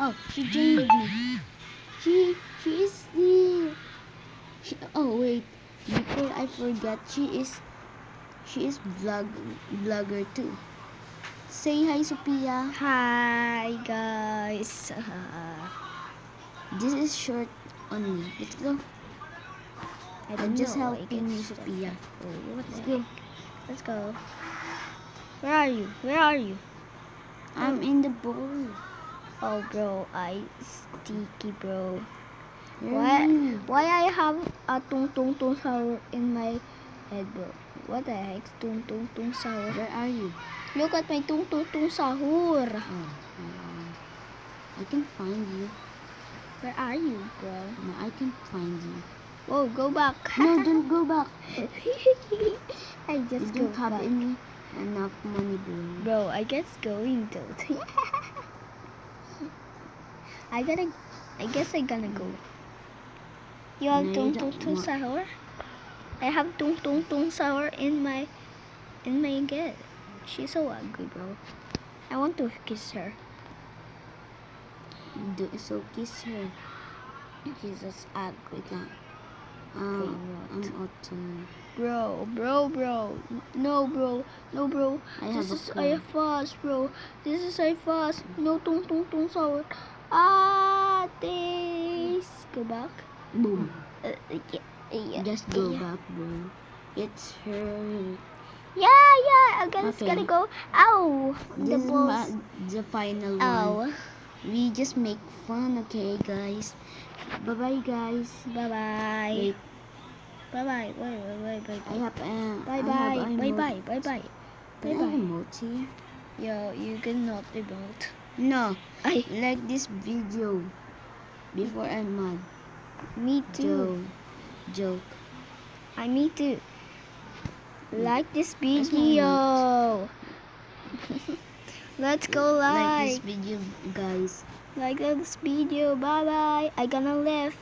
Oh, she joined me. She is here. Oh wait, before I forget, she is vlogger too. Say hi, Sophia. Hi guys. This is short only. Let's go. I'm just helping you, Sophia. Let's go. Let's go. Where are you? Where are you? I'm in the bowl. Oh bro, I sticky bro. Where Why I have a tung tung tung sour in my head bro? What the heck? Tung tung tung sour. Where are you? Look at my tung tung tung sahur. Oh, I can find you. Where are you, bro? No, I can find you. Whoa, go back. No, don't go back. I just You go don't have back. enough money, bro. Bro, I guess going to. I guess I gonna go. You have No, you tung don't tung tung want- sour? I have tung tung tung sour in my head. She's so ugly, bro. I want to kiss her. So kiss her. She's just ugly. I'm auto. Bro. No, bro. I have This a is car. I fast, bro. This is I fast. No tung tung tung sour. Ah, this. Go back. Boom. Yeah. Just go back, bro. It's her. Yeah. I guess Okay. gotta go. Ow. This is balls. the final one. Ow. We just make fun, okay, guys? Bye bye, guys. Bye. Wait, Bye. I have Bye. Can I emote here? Yo, you cannot emote. No, I. like this video before I'm mad. Me too. Joke. Me too. Like this That's my video. Let's go Like this live. video, guys. Like this video. Bye. I gonna left.